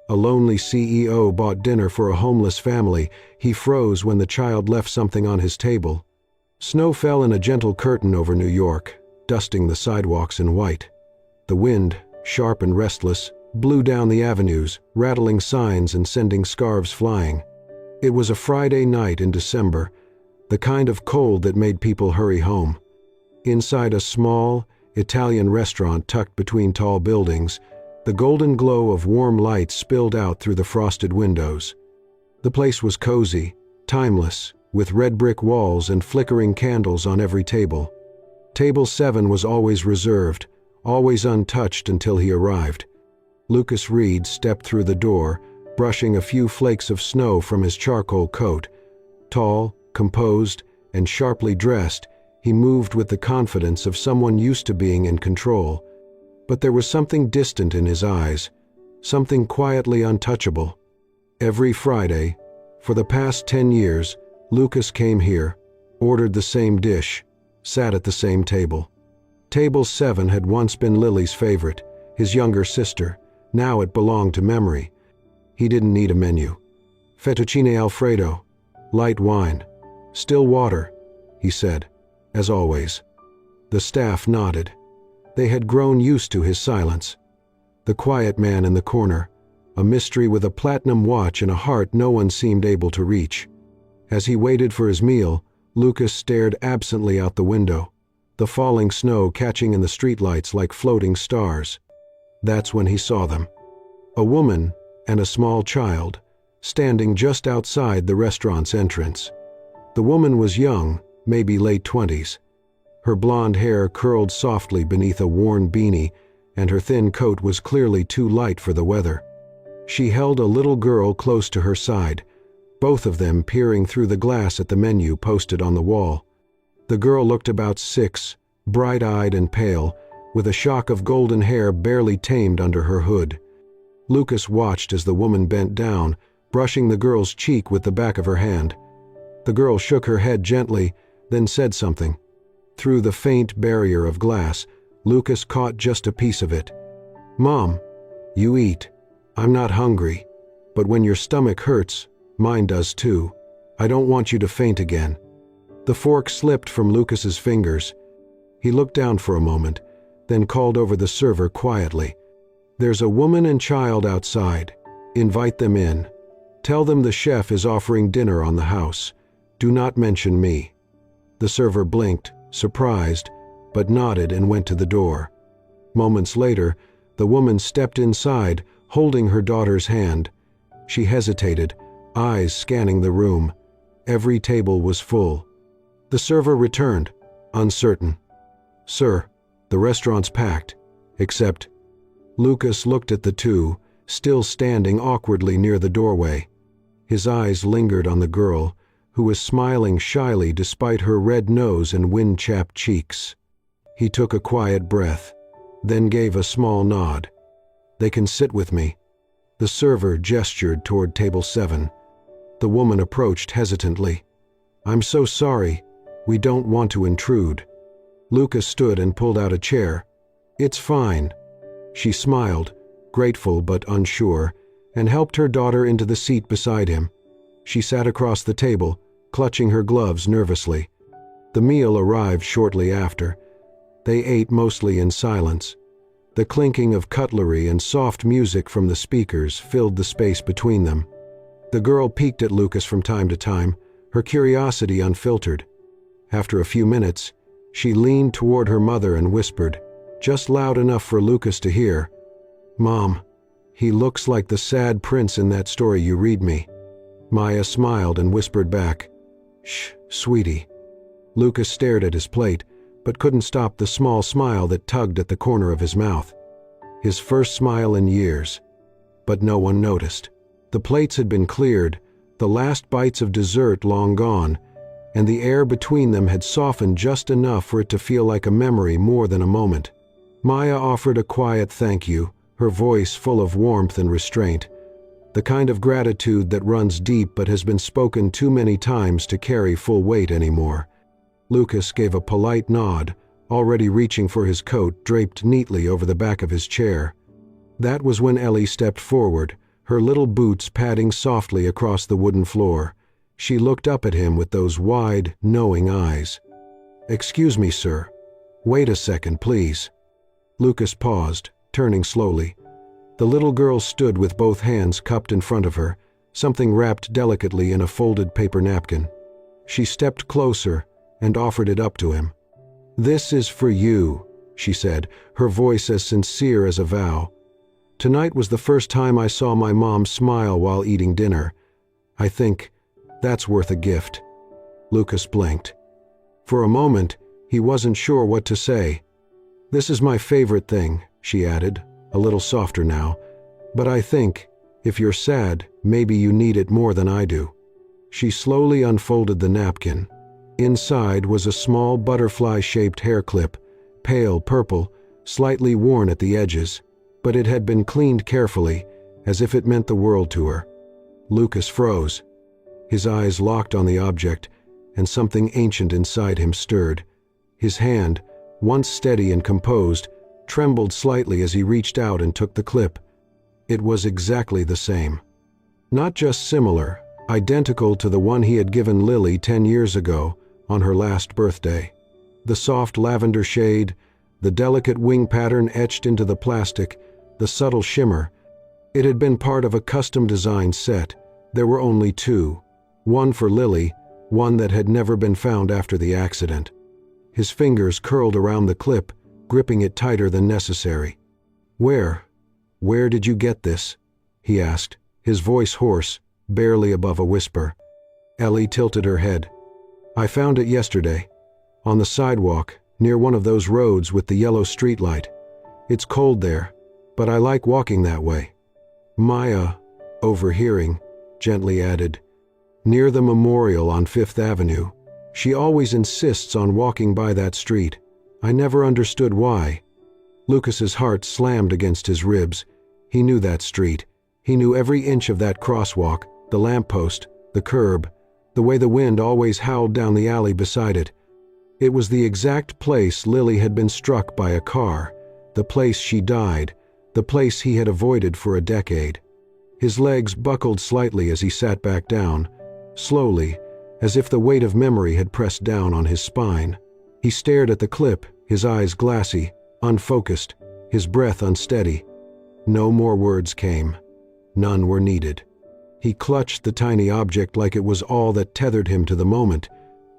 A lonely CEO bought dinner for a homeless family. He froze when the child left something on his table. Snow fell in a gentle curtain over New York, dusting the sidewalks in white. The wind, sharp and restless, blew down the avenues, rattling signs and sending scarves flying. It was a Friday night in December, the kind of cold that made people hurry home. Inside a small, Italian restaurant tucked between tall buildings, the golden glow of warm lights spilled out through the frosted windows. The place was cozy, timeless, with red brick walls and flickering candles on every table. Table 7 was always reserved, always untouched until he arrived. Lucas Reed stepped through the door, brushing a few flakes of snow from his charcoal coat. Tall, composed, and sharply dressed, he moved with the confidence of someone used to being in control. But there was something distant in his eyes, something quietly untouchable. Every Friday, for the past 10 years, Lucas came here, ordered the same dish, sat at the same table. Table 7 had once been Lily's favorite, his younger sister. Now it belonged to memory. He didn't need a menu. Fettuccine Alfredo, light wine, still water, he said, as always. The staff nodded. They had grown used to his silence. The quiet man in the corner, a mystery with a platinum watch and a heart no one seemed able to reach. As he waited for his meal, Lucas stared absently out the window, the falling snow catching in the streetlights like floating stars. That's when he saw them. A woman and a small child, standing just outside the restaurant's entrance. The woman was young, maybe late 20s. Her blonde hair curled softly beneath a worn beanie, and her thin coat was clearly too light for the weather. She held a little girl close to her side, both of them peering through the glass at the menu posted on the wall. The girl looked about 6, bright-eyed and pale, with a shock of golden hair barely tamed under her hood. Lucas watched as the woman bent down, brushing the girl's cheek with the back of her hand. The girl shook her head gently, then said something. Through the faint barrier of glass, Lucas caught just a piece of it. "Mom, you eat. I'm not hungry. But when your stomach hurts, mine does too. I don't want you to faint again." The fork slipped from Lucas's fingers. He looked down for a moment, then called over the server quietly. "There's a woman and child outside. Invite them in. Tell them the chef is offering dinner on the house. Do not mention me." The server blinked, surprised, but nodded and went to the door. Moments later, the woman stepped inside, holding her daughter's hand. She hesitated, eyes scanning the room. Every table was full. The server returned, uncertain. "Sir, the restaurant's packed, except..." Lucas looked at the two, still standing awkwardly near the doorway. His eyes lingered on the girl, who was smiling shyly despite her red nose and wind-chapped cheeks. He took a quiet breath, then gave a small nod. "They can sit with me." The server gestured toward table 7. The woman approached hesitantly. "I'm so sorry. We don't want to intrude." Lucas stood and pulled out a chair. "It's fine." She smiled, grateful but unsure, and helped her daughter into the seat beside him. She sat across the table, clutching her gloves nervously. The meal arrived shortly after. They ate mostly in silence. The clinking of cutlery and soft music from the speakers filled the space between them. The girl peeked at Lucas from time to time, her curiosity unfiltered. After a few minutes, she leaned toward her mother and whispered, just loud enough for Lucas to hear, "Mom, he looks like the sad prince in that story you read me." Maya smiled and whispered back, "Shh, sweetie." Lucas stared at his plate, but couldn't stop the small smile that tugged at the corner of his mouth. His first smile in years. But no one noticed. The plates had been cleared, the last bites of dessert long gone, and the air between them had softened just enough for it to feel like a memory more than a moment. Maya offered a quiet thank you, her voice full of warmth and restraint, the kind of gratitude that runs deep but has been spoken too many times to carry full weight anymore. Lucas gave a polite nod, already reaching for his coat draped neatly over the back of his chair. That was when Ellie stepped forward, her little boots padding softly across the wooden floor. She looked up at him with those wide, knowing eyes. "Excuse me, sir. Wait a second, please." Lucas paused, turning slowly. The little girl stood with both hands cupped in front of her, something wrapped delicately in a folded paper napkin. She stepped closer and offered it up to him. "This is for you," she said, her voice as sincere as a vow. "Tonight was the first time I saw my mom smile while eating dinner. I think that's worth a gift." Lucas blinked. For a moment, he wasn't sure what to say. "This is my favorite thing," she added, a little softer now. "But I think, if you're sad, maybe you need it more than I do." She slowly unfolded the napkin. Inside was a small butterfly-shaped hair clip, pale purple, slightly worn at the edges, but it had been cleaned carefully, as if it meant the world to her. Lucas froze. His eyes locked on the object, and something ancient inside him stirred. His hand, once steady and composed, trembled slightly as he reached out and took the clip. It was exactly the same. Not just similar, identical to the one he had given Lily 10 years ago, on her last birthday. The soft lavender shade, the delicate wing pattern etched into the plastic, the subtle shimmer. It had been part of a custom-designed set. There were only two. One for Lily, one that had never been found after the accident. His fingers curled around the clip, gripping it tighter than necessary. Where did you get this?" he asked, his voice hoarse, barely above a whisper. Ellie tilted her head. "I found it yesterday, on the sidewalk, near one of those roads with the yellow streetlight. It's cold there, but I like walking that way." Maya, overhearing, gently added, "Near the memorial on 5th Avenue. She always insists on walking by that street. I never understood why." Lucas's heart slammed against his ribs. He knew that street. He knew every inch of that crosswalk, the lamppost, the curb, the way the wind always howled down the alley beside it. It was the exact place Lily had been struck by a car, the place she died, the place he had avoided for a decade. His legs buckled slightly as he sat back down, slowly, as if the weight of memory had pressed down on his spine. He stared at the clip, his eyes glassy, unfocused, his breath unsteady. No more words came. None were needed. He clutched the tiny object like it was all that tethered him to the moment,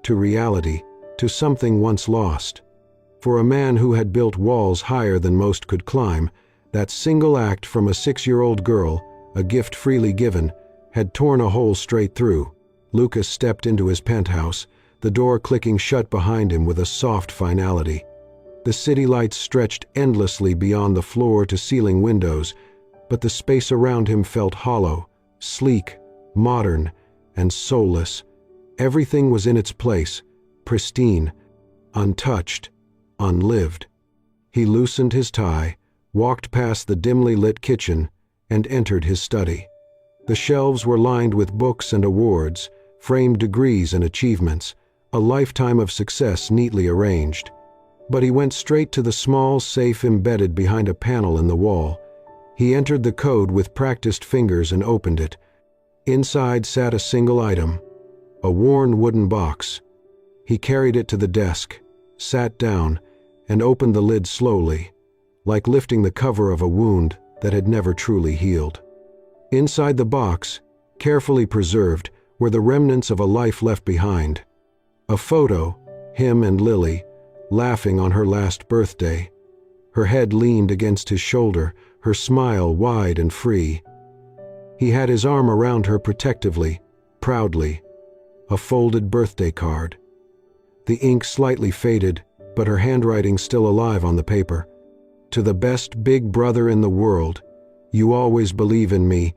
to reality, to something once lost. For a man who had built walls higher than most could climb, that single act from a 6-year-old girl, a gift freely given, had torn a hole straight through. Lucas stepped into his penthouse, the door clicking shut behind him with a soft finality. The city lights stretched endlessly beyond the floor-to-ceiling windows, but the space around him felt hollow, sleek, modern, and soulless. Everything was in its place, pristine, untouched, unlived. He loosened his tie, walked past the dimly lit kitchen, and entered his study. The shelves were lined with books and awards, framed degrees and achievements, a lifetime of success neatly arranged. But he went straight to the small safe embedded behind a panel in the wall. He entered the code with practiced fingers and opened it. Inside sat a single item, a worn wooden box. He carried it to the desk, sat down, and opened the lid slowly, like lifting the cover of a wound that had never truly healed. Inside the box, carefully preserved, were the remnants of a life left behind. A photo, him and Lily, laughing on her last birthday. Her head leaned against his shoulder, her smile wide and free. He had his arm around her protectively, proudly. A folded birthday card. The ink slightly faded, but her handwriting still alive on the paper. "To the best big brother in the world, you always believe in me,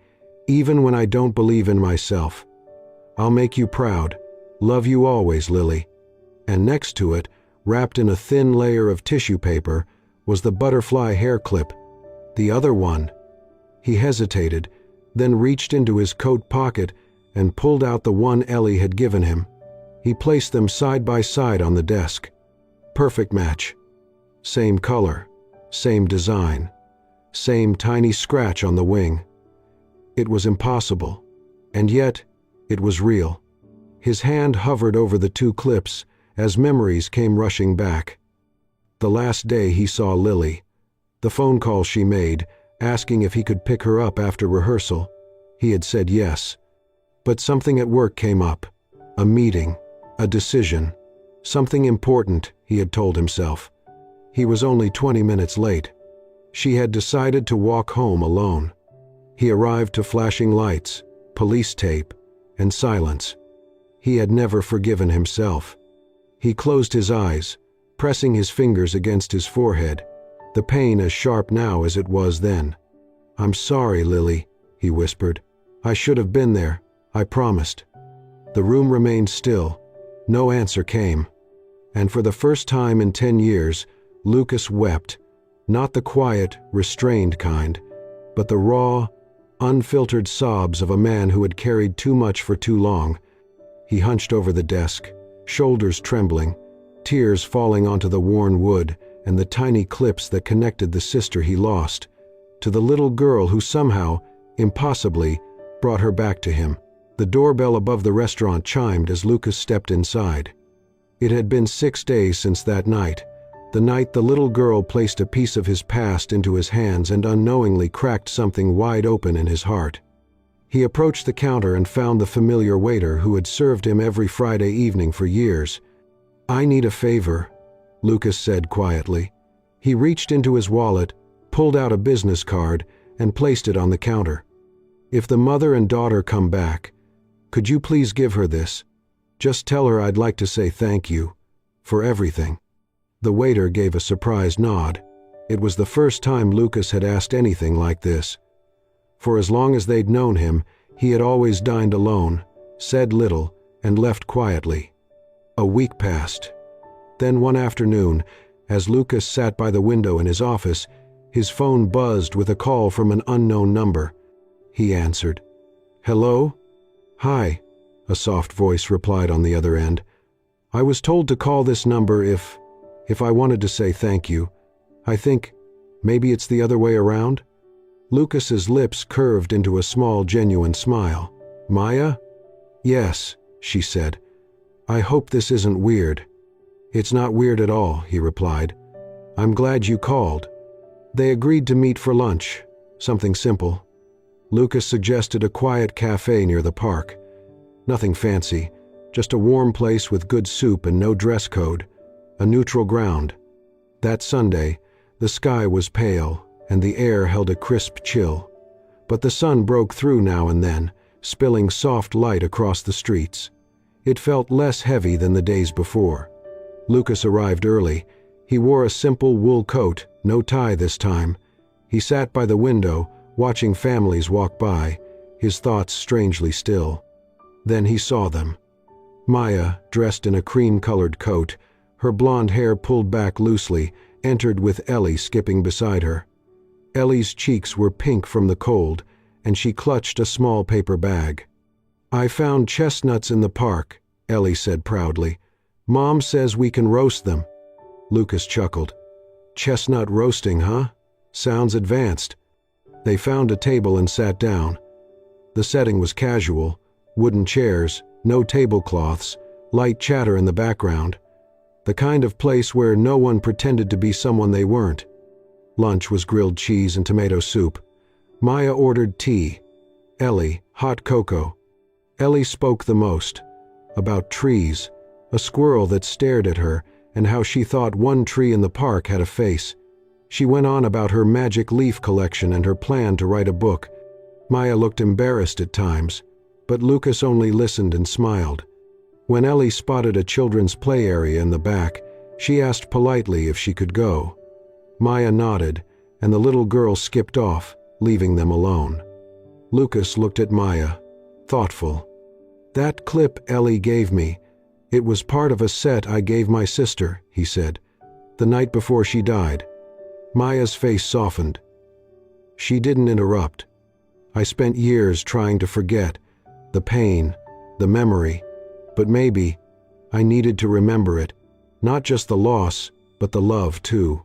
even when I don't believe in myself. I'll make you proud. Love you always, Lily." And next to it, wrapped in a thin layer of tissue paper, was the butterfly hair clip. The other one. He hesitated, then reached into his coat pocket and pulled out the one Ellie had given him. He placed them side by side on the desk. Perfect match. Same color, same design, same tiny scratch on the wing. It was impossible. And yet, it was real. His hand hovered over the two clips as memories came rushing back. The last day he saw Lily. The phone call she made, asking if he could pick her up after rehearsal. He had said yes. But something at work came up. A meeting. A decision. Something important, he had told himself. He was only 20 minutes late. She had decided to walk home alone. He arrived to flashing lights, police tape, and silence. He had never forgiven himself. He closed his eyes, pressing his fingers against his forehead, the pain as sharp now as it was then. "I'm sorry, Lily," he whispered. "I should have been there. I promised." The room remained still. No answer came. And for the first time in 10 years, Lucas wept, not the quiet, restrained kind, but the raw, unfiltered sobs of a man who had carried too much for too long. He hunched over the desk, shoulders trembling, tears falling onto the worn wood and the tiny clips that connected the sister he lost to the little girl who somehow, impossibly, brought her back to him. The doorbell above the restaurant chimed as Lucas stepped inside. It had been 6 days since that night, the night the little girl placed a piece of his past into his hands and unknowingly cracked something wide open in his heart. He approached the counter and found the familiar waiter who had served him every Friday evening for years. "I need a favor," Lucas said quietly. He reached into his wallet, pulled out a business card, and placed it on the counter. "If the mother and daughter come back, could you please give her this? Just tell her I'd like to say thank you for everything." The waiter gave a surprised nod. It was the first time Lucas had asked anything like this. For as long as they'd known him, he had always dined alone, said little, and left quietly. A week passed. Then one afternoon, as Lucas sat by the window in his office, his phone buzzed with a call from an unknown number. He answered. "Hello?" "Hi," a soft voice replied on the other end. "I was told to call this number if I wanted to say thank you. I think maybe it's the other way around?" Lucas's lips curved into a small, genuine smile. "Maya?" "Yes," she said. "I hope this isn't weird." "It's not weird at all," he replied. "I'm glad you called." They agreed to meet for lunch, something simple. Lucas suggested a quiet cafe near the park. Nothing fancy, just a warm place with good soup and no dress code. A neutral ground. That Sunday, the sky was pale, and the air held a crisp chill. But the sun broke through now and then, spilling soft light across the streets. It felt less heavy than the days before. Lucas arrived early. He wore a simple wool coat, no tie this time. He sat by the window, watching families walk by, his thoughts strangely still. Then he saw them. Maya, dressed in a cream-colored coat, her blonde hair pulled back loosely, entered with Ellie skipping beside her. Ellie's cheeks were pink from the cold, and she clutched a small paper bag. "I found chestnuts in the park," Ellie said proudly. "Mom says we can roast them." Lucas chuckled. "Chestnut roasting, huh? Sounds advanced." They found a table and sat down. The setting was casual, wooden chairs, no tablecloths, light chatter in the background. The kind of place where no one pretended to be someone they weren't. Lunch was grilled cheese and tomato soup. Maya ordered tea. Ellie, hot cocoa. Ellie spoke the most. About trees, a squirrel that stared at her, and how she thought one tree in the park had a face. She went on about her magic leaf collection and her plan to write a book. Maya looked embarrassed at times, but Lucas only listened and smiled. When Ellie spotted a children's play area in the back, she asked politely if she could go. Maya nodded, and the little girl skipped off, leaving them alone. Lucas looked at Maya, thoughtful. "That clip Ellie gave me, it was part of a set I gave my sister," he said, "the night before she died." Maya's face softened. She didn't interrupt. "I spent years trying to forget, the pain, the memory, but maybe I needed to remember it, not just the loss, but the love too."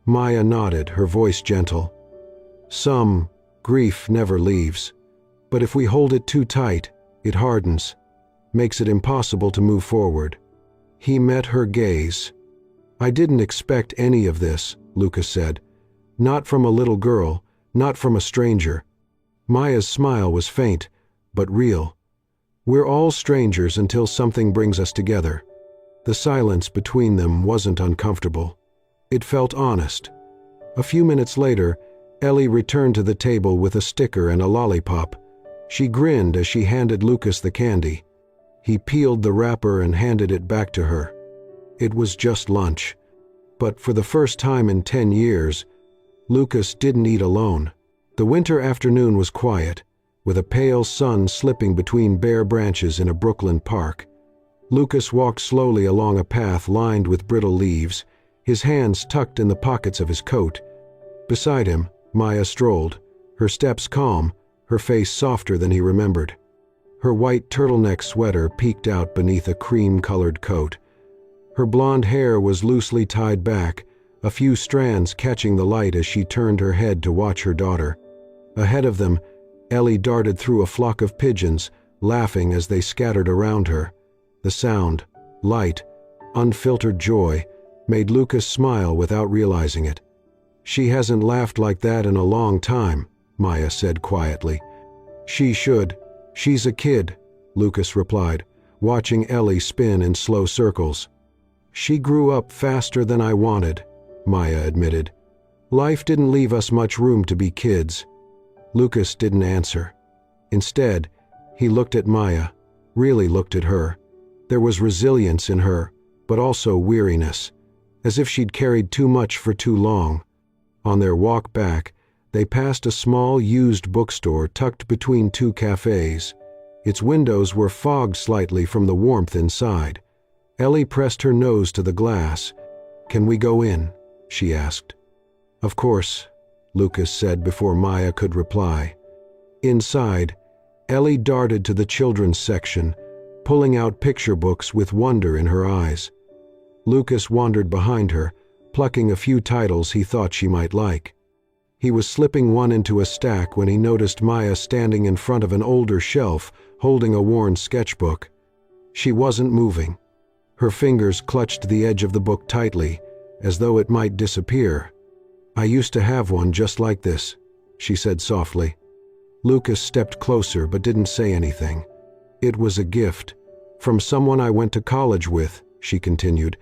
Maya nodded, her voice gentle. "Some grief never leaves. But if we hold it too tight, it hardens, makes it impossible to move forward. He met her gaze. I didn't expect any of this, Lucas said. Not from a little girl, not from a stranger. Maya's smile was faint, but real. We're all strangers until something brings us together. The silence between them wasn't uncomfortable. It felt honest. A few minutes later, Ellie returned to the table with a sticker and a lollipop. She grinned as she handed Lucas the candy. He peeled the wrapper and handed it back to her. It was just lunch. But for the first time in 10 years, Lucas didn't eat alone. The winter afternoon was quiet, with a pale sun slipping between bare branches in a Brooklyn park. Lucas walked slowly along a path lined with brittle leaves, his hands tucked in the pockets of his coat. Beside him, Maya strolled, her steps calm, her face softer than he remembered. Her white turtleneck sweater peeked out beneath a cream-colored coat. Her blonde hair was loosely tied back, a few strands catching the light as she turned her head to watch her daughter. Ahead of them, Ellie darted through a flock of pigeons, laughing as they scattered around her. The sound, light, unfiltered joy, made Lucas smile without realizing it. She hasn't laughed like that in a long time, Maya said quietly. She should. She's a kid, Lucas replied, watching Ellie spin in slow circles. She grew up faster than I wanted, Maya admitted. Life didn't leave us much room to be kids. Lucas didn't answer. Instead, he looked at Maya, really looked at her. There was resilience in her, but also weariness, as if she'd carried too much for too long. On their walk back, they passed a small used bookstore tucked between two cafes. Its windows were fogged slightly from the warmth inside. Ellie pressed her nose to the glass. "Can we go in?" she asked. "Of course," Lucas said before Maya could reply. Inside, Ellie darted to the children's section, pulling out picture books with wonder in her eyes. Lucas wandered behind her, plucking a few titles he thought she might like. He was slipping one into a stack when he noticed Maya standing in front of an older shelf, holding a worn sketchbook. She wasn't moving. Her fingers clutched the edge of the book tightly, as though it might disappear. "I used to have one just like this," she said softly. Lucas stepped closer but didn't say anything. "It was a gift. From someone I went to college with," she continued.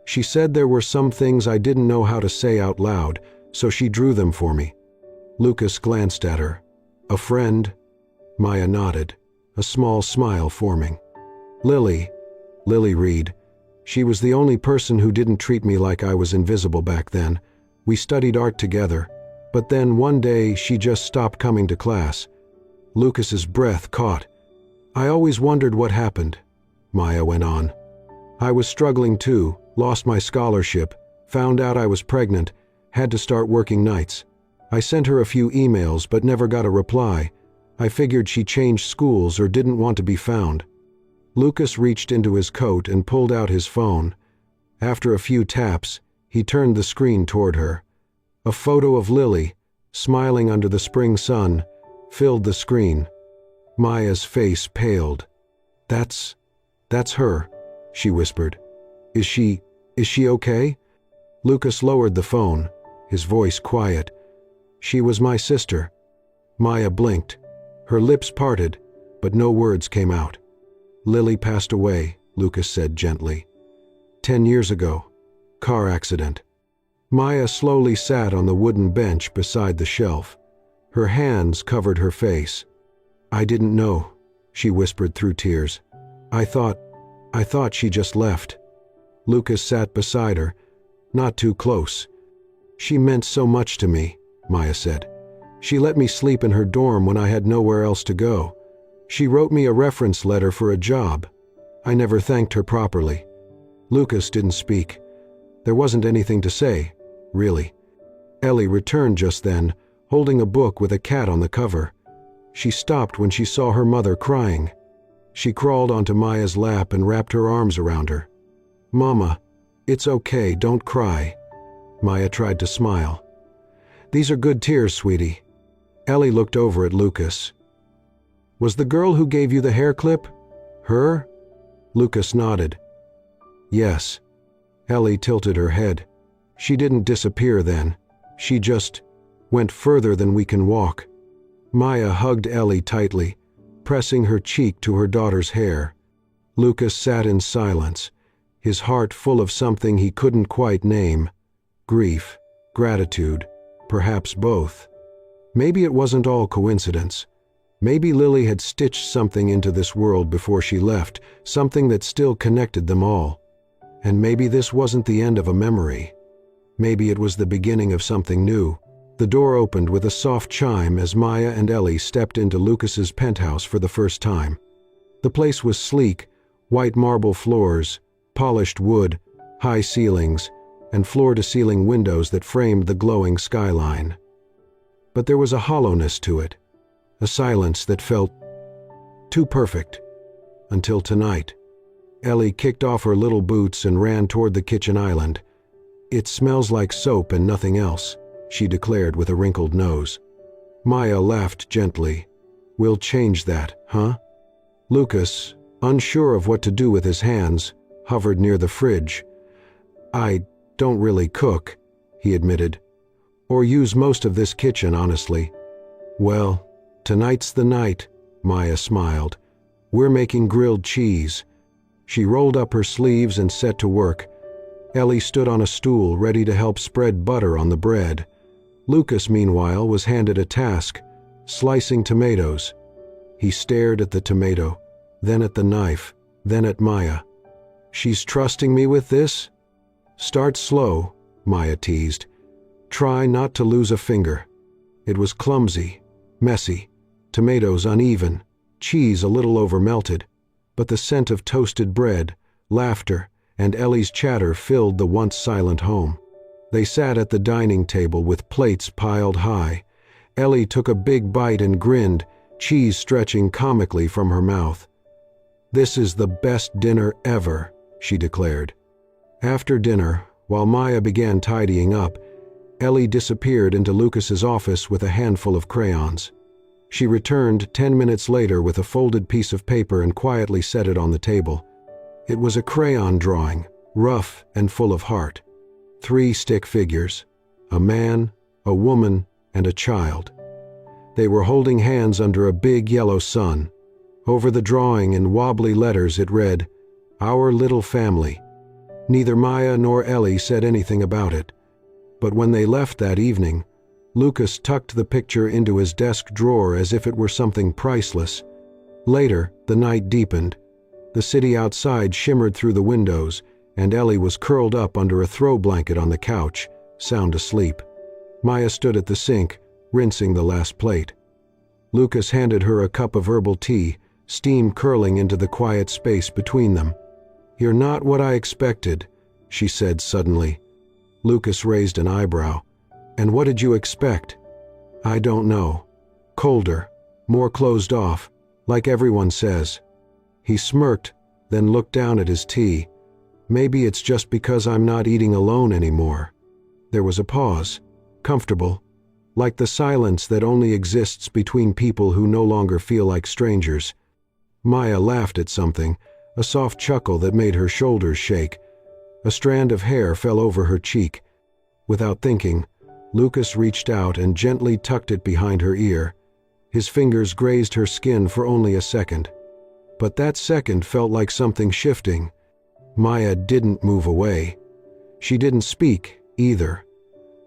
"She said there were some things I didn't know how to say out loud, so she drew them for me." Lucas glanced at her. "A friend?" Maya nodded, a small smile forming. Lily Reed. She was the only person who didn't treat me like I was invisible back then. We studied art together, but then one day she just stopped coming to class." Lucas's breath caught. "I always wondered what happened," Maya went on. "I was struggling too, lost my scholarship, found out I was pregnant, had to start working nights. I sent her a few emails but never got a reply. I figured she changed schools or didn't want to be found." Lucas reached into his coat and pulled out his phone. After a few taps, he turned the screen toward her. A photo of Lily, smiling under the spring sun, filled the screen. Maya's face paled. That's her," she whispered. Is she okay?" Lucas lowered the phone, his voice quiet. "She was my sister." Maya blinked. Her lips parted, but no words came out. "Lily passed away," Lucas said gently. 10 years ago. Car accident." Maya slowly sat on the wooden bench beside the shelf. Her hands covered her face. "I didn't know," she whispered through tears. I thought she just left." Lucas sat beside her, not too close. "She meant so much to me," Maya said. "She let me sleep in her dorm when I had nowhere else to go. She wrote me a reference letter for a job. I never thanked her properly." Lucas didn't speak. There wasn't anything to say, really. Ellie returned just then, holding a book with a cat on the cover. She stopped when she saw her mother crying. She crawled onto Maya's lap and wrapped her arms around her. "Mama, it's okay, don't cry." Maya tried to smile. "These are good tears, sweetie." Ellie looked over at Lucas. Was the girl who gave you the hair clip? Her? Lucas nodded. Yes. Ellie tilted her head. She didn't disappear then. She just went further than we can walk. Maya hugged Ellie tightly, pressing her cheek to her daughter's hair. Lucas sat in silence, his heart full of something he couldn't quite name. Grief, gratitude, perhaps both. Maybe it wasn't all coincidence. Maybe Lily had stitched something into this world before she left, something that still connected them all. And maybe this wasn't the end of a memory. Maybe it was the beginning of something new. The door opened with a soft chime as Maya and Ellie stepped into Lucas's penthouse for the first time. The place was sleek, white marble floors, polished wood, high ceilings, and floor-to-ceiling windows that framed the glowing skyline. But there was a hollowness to it, a silence that felt too perfect. Until tonight. Ellie kicked off her little boots and ran toward the kitchen island. "It smells like soap and nothing else," she declared with a wrinkled nose. Maya laughed gently. "We'll change that, huh?" Lucas, unsure of what to do with his hands, hovered near the fridge. "I don't really cook," he admitted. "Or use most of this kitchen, honestly." "Well, tonight's the night," Maya smiled. "We're making grilled cheese." She rolled up her sleeves and set to work. Ellie stood on a stool ready to help spread butter on the bread. Lucas, meanwhile, was handed a task, slicing tomatoes. He stared at the tomato, then at the knife, then at Maya. "She's trusting me with this?" "Start slow," Maya teased. "Try not to lose a finger." It was clumsy, messy, tomatoes uneven, cheese a little over-melted, but the scent of toasted bread, laughter, and Ellie's chatter filled the once-silent home. They sat at the dining table with plates piled high. Ellie took a big bite and grinned, cheese stretching comically from her mouth. "This is the best dinner ever," she declared. After dinner, while Maya began tidying up, Ellie disappeared into Lucas's office with a handful of crayons. She returned 10 minutes later with a folded piece of paper and quietly set it on the table. It was a crayon drawing, rough and full of heart. 3 stick figures, a man, a woman, and a child. They were holding hands under a big yellow sun. Over the drawing in wobbly letters it read, "Our little family." Neither Maya nor Ellie said anything about it. But when they left that evening, Lucas tucked the picture into his desk drawer as if it were something priceless. Later, the night deepened. The city outside shimmered through the windows, and Ellie was curled up under a throw blanket on the couch, sound asleep. Maya stood at the sink, rinsing the last plate. Lucas handed her a cup of herbal tea, steam curling into the quiet space between them. "You're not what I expected," she said suddenly. Lucas raised an eyebrow. "And what did you expect?" "I don't know. Colder, more closed off, like everyone says." He smirked, then looked down at his tea. "Maybe it's just because I'm not eating alone anymore." There was a pause, comfortable, like the silence that only exists between people who no longer feel like strangers. Maya laughed at something, a soft chuckle that made her shoulders shake. A strand of hair fell over her cheek. Without thinking, Lucas reached out and gently tucked it behind her ear. His fingers grazed her skin for only a second. But that second felt like something shifting. Maya didn't move away. She didn't speak, either.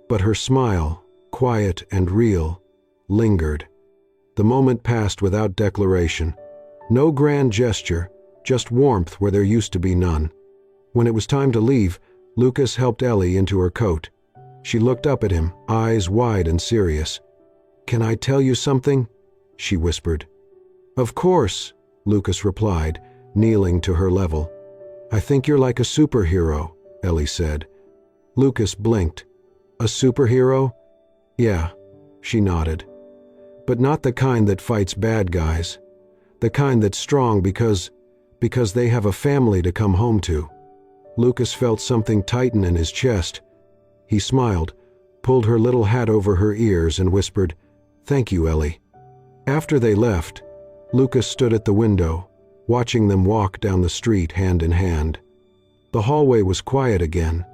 But her smile, quiet and real, lingered. The moment passed without declaration. No grand gesture, just warmth where there used to be none. When it was time to leave, Lucas helped Ellie into her coat. She looked up at him, eyes wide and serious. "Can I tell you something?" she whispered. "Of course," Lucas replied, kneeling to her level. "I think you're like a superhero," Ellie said. Lucas blinked. "A superhero?" "Yeah," she nodded. "But not the kind that fights bad guys. The kind that's strong because they have a family to come home to." Lucas felt something tighten in his chest. He smiled, pulled her little hat over her ears and whispered, "Thank you, Ellie." After they left, Lucas stood at the window, watching them walk down the street hand in hand. The hallway was quiet again,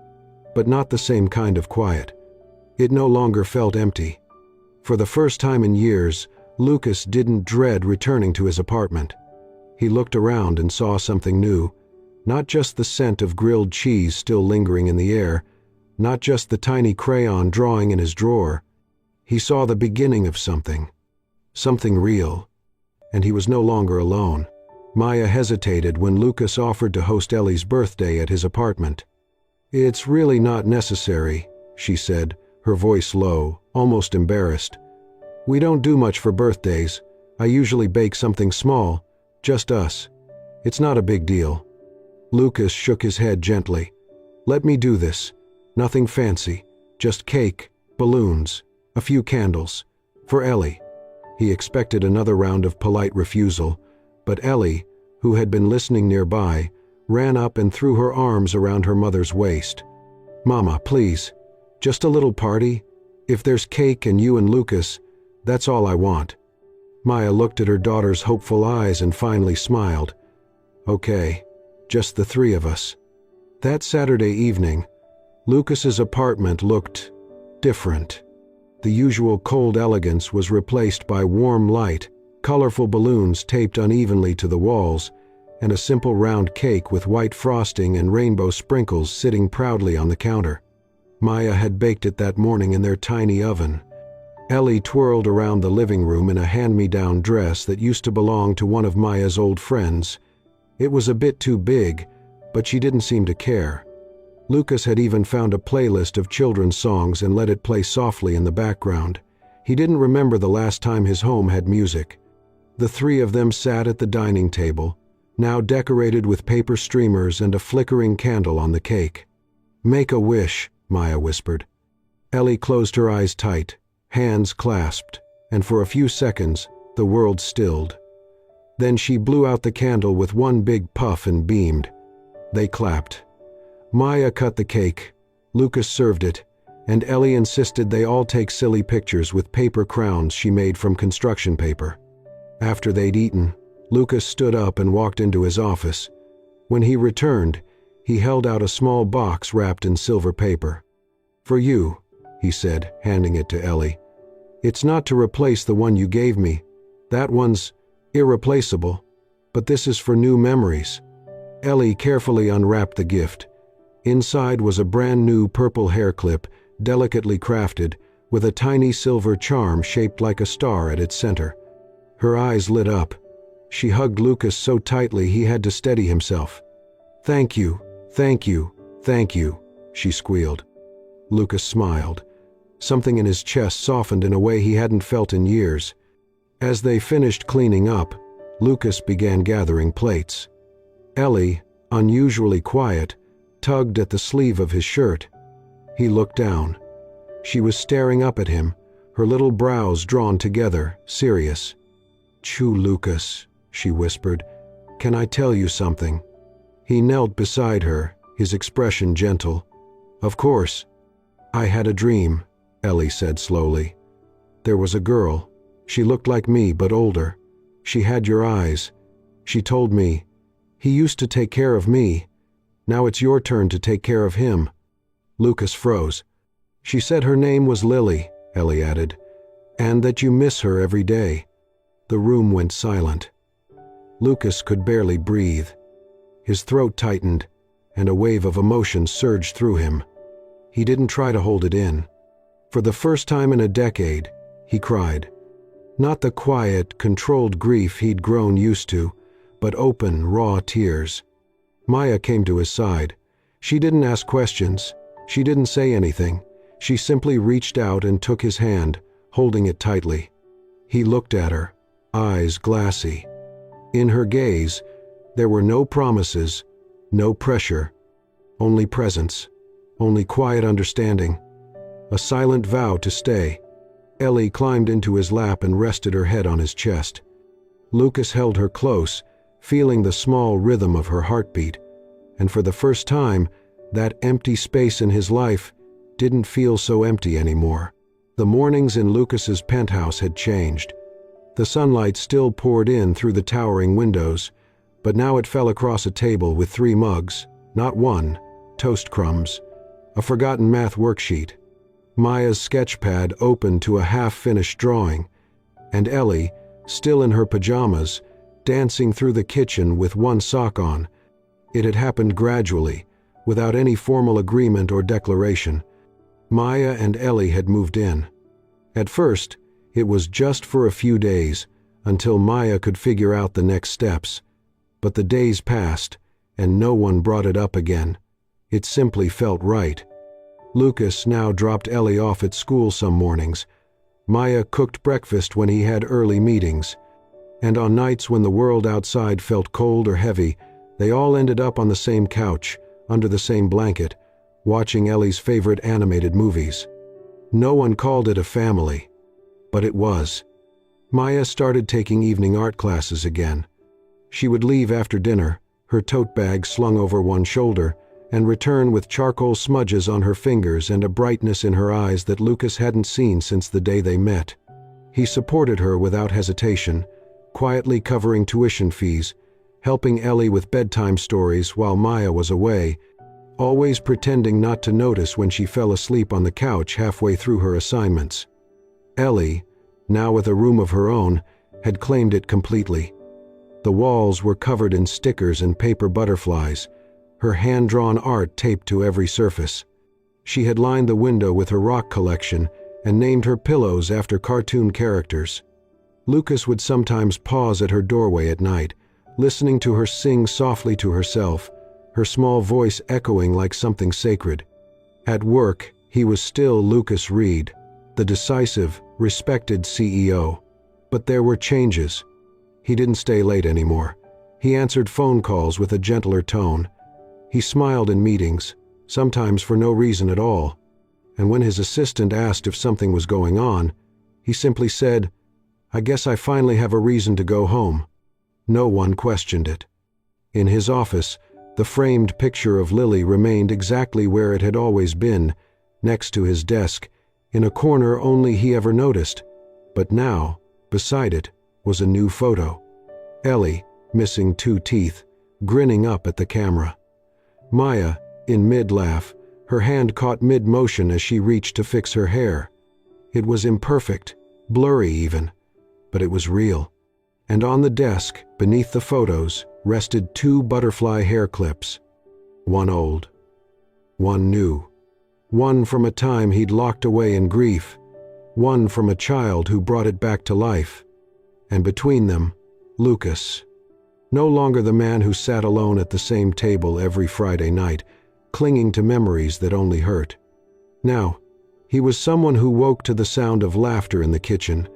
but not the same kind of quiet. It no longer felt empty. For the first time in years, Lucas didn't dread returning to his apartment. He looked around and saw something new, not just the scent of grilled cheese still lingering in the air, not just the tiny crayon drawing in his drawer. He saw the beginning of something real, and he was no longer alone. Maya hesitated when Lucas offered to host Ellie's birthday at his apartment. "It's really not necessary," she said, her voice low, almost embarrassed. "We don't do much for birthdays. I usually bake something small, just us. It's not a big deal." Lucas shook his head gently. "Let me do this. Nothing fancy, just cake, balloons, a few candles. For Ellie." He expected another round of polite refusal, but Ellie, who had been listening nearby, ran up and threw her arms around her mother's waist. "Mama, please. Just a little party. If there's cake and you and Lucas, that's all I want." Maya looked at her daughter's hopeful eyes and finally smiled. "Okay, just the three of us." That Saturday evening, Lucas's apartment looked different. The usual cold elegance was replaced by warm light, colorful balloons taped unevenly to the walls, and a simple round cake with white frosting and rainbow sprinkles sitting proudly on the counter. Maya had baked it that morning in their tiny oven. Ellie twirled around the living room in a hand-me-down dress that used to belong to one of Maya's old friends. It was a bit too big, but she didn't seem to care. Lucas had even found a playlist of children's songs and let it play softly in the background. He didn't remember the last time his home had music. The three of them sat at the dining table, now decorated with paper streamers and a flickering candle on the cake. "Make a wish," Maya whispered. Ellie closed her eyes tight, hands clasped, and for a few seconds, the world stilled. Then she blew out the candle with one big puff and beamed. They clapped. Maya cut the cake, Lucas served it, and Ellie insisted they all take silly pictures with paper crowns she made from construction paper. After they'd eaten, Lucas stood up and walked into his office. When he returned, he held out a small box wrapped in silver paper. "For you," he said, handing it to Ellie. "It's not to replace the one you gave me. That one's irreplaceable, but this is for new memories." Ellie carefully unwrapped the gift. Inside was a brand new purple hair clip, delicately crafted, with a tiny silver charm shaped like a star at its center. Her eyes lit up. She hugged Lucas so tightly he had to steady himself. "Thank you, thank you, thank you," she squealed. Lucas smiled. Something in his chest softened in a way he hadn't felt in years. As they finished cleaning up, Lucas began gathering plates. Ellie, unusually quiet, tugged at the sleeve of his shirt. He looked down. She was staring up at him, her little brows drawn together, serious. "Chew, Lucas," she whispered. "Can I tell you something?" He knelt beside her, his expression gentle. "Of course." "I had a dream," Ellie said slowly. "There was a girl. She looked like me, but older. She had your eyes. She told me, 'He used to take care of me. Now it's your turn to take care of him.'" Lucas froze. "She said her name was Lily," Ellie added, "and that you miss her every day." The room went silent. Lucas could barely breathe. His throat tightened, and a wave of emotion surged through him. He didn't try to hold it in. For the first time in a decade, he cried. Not the quiet, controlled grief he'd grown used to, but open, raw tears. Maya came to his side. She didn't ask questions. She didn't say anything. She simply reached out and took his hand, holding it tightly. He looked at her, eyes glassy. In her gaze, there were no promises, no pressure, only presence, only quiet understanding, a silent vow to stay. Ellie climbed into his lap and rested her head on his chest. Lucas held her close, feeling the small rhythm of her heartbeat, and for the first time, that empty space in his life didn't feel so empty anymore. The mornings in Lucas's penthouse had changed. The sunlight still poured in through the towering windows, but now it fell across a table with 3 mugs, not one, toast crumbs, a forgotten math worksheet, Maya's sketch pad open to a half-finished drawing, and Ellie, still in her pajamas, dancing through the kitchen with one sock on. It had happened gradually, without any formal agreement or declaration. Maya and Ellie had moved in. At first, it was just for a few days, until Maya could figure out the next steps. But the days passed, and no one brought it up again. It simply felt right. Lucas now dropped Ellie off at school some mornings. Maya cooked breakfast when he had early meetings. And on nights when the world outside felt cold or heavy, they all ended up on the same couch, under the same blanket, watching Ellie's favorite animated movies. No one called it a family, but it was. Maya started taking evening art classes again. She would leave after dinner, her tote bag slung over one shoulder, and return with charcoal smudges on her fingers and a brightness in her eyes that Lucas hadn't seen since the day they met. He supported her without hesitation, quietly covering tuition fees, helping Ellie with bedtime stories while Maya was away, always pretending not to notice when she fell asleep on the couch halfway through her assignments. Ellie, now with a room of her own, had claimed it completely. The walls were covered in stickers and paper butterflies, her hand-drawn art taped to every surface. She had lined the window with her rock collection and named her pillows after cartoon characters. Lucas would sometimes pause at her doorway at night, listening to her sing softly to herself, her small voice echoing like something sacred. At work, he was still Lucas Reed, the decisive, respected CEO. But there were changes. He didn't stay late anymore. He answered phone calls with a gentler tone. He smiled in meetings, sometimes for no reason at all. And when his assistant asked if something was going on, he simply said, "I guess I finally have a reason to go home." No one questioned it. In his office, the framed picture of Lily remained exactly where it had always been, next to his desk, in a corner only he ever noticed. But now, beside it, was a new photo. Ellie, missing 2 teeth, grinning up at the camera. Maya, in mid-laugh, her hand caught mid-motion as she reached to fix her hair. It was imperfect, blurry even, but it was real. And on the desk, beneath the photos, rested 2 butterfly hair clips. One old, one new. One from a time he'd locked away in grief. One from a child who brought it back to life. And between them, Lucas. No longer the man who sat alone at the same table every Friday night, clinging to memories that only hurt. Now, he was someone who woke to the sound of laughter in the kitchen,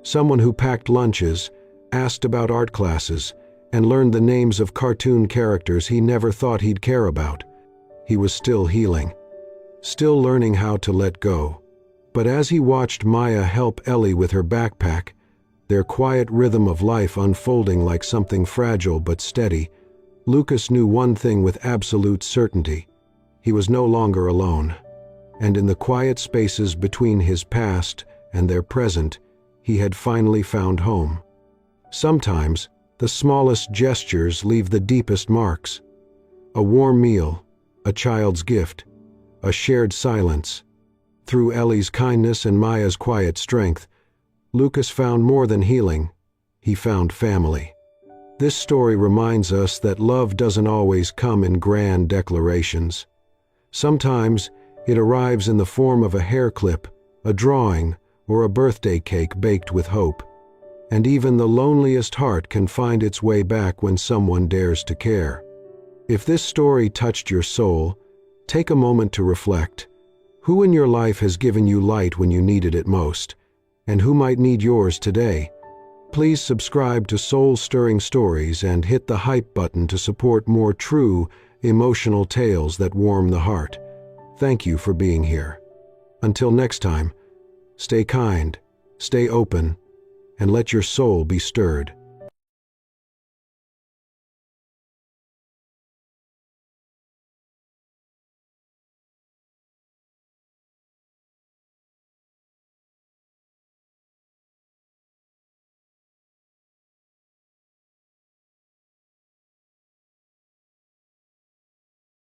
someone who packed lunches, asked about art classes, and learned the names of cartoon characters he never thought he'd care about. He was still healing, still learning how to let go. But as he watched Maya help Ellie with her backpack, their quiet rhythm of life unfolding like something fragile but steady, Lucas knew one thing with absolute certainty. He was no longer alone. And in the quiet spaces between his past and their present, he had finally found home. Sometimes, the smallest gestures leave the deepest marks. A warm meal, a child's gift, a shared silence. Through Ellie's kindness and Maya's quiet strength, Lucas found more than healing. He found family. This story reminds us that love doesn't always come in grand declarations. Sometimes it arrives in the form of a hair clip, a drawing, or a birthday cake baked with hope. And even the loneliest heart can find its way back when someone dares to care. If this story touched your soul, take a moment to reflect. Who in your life has given you light when you needed it most? And who might need yours today? Please subscribe to Soul-Stirring Stories and hit the hype button to support more true, emotional tales that warm the heart. Thank you for being here. Until next time, stay kind, stay open, and let your soul be stirred.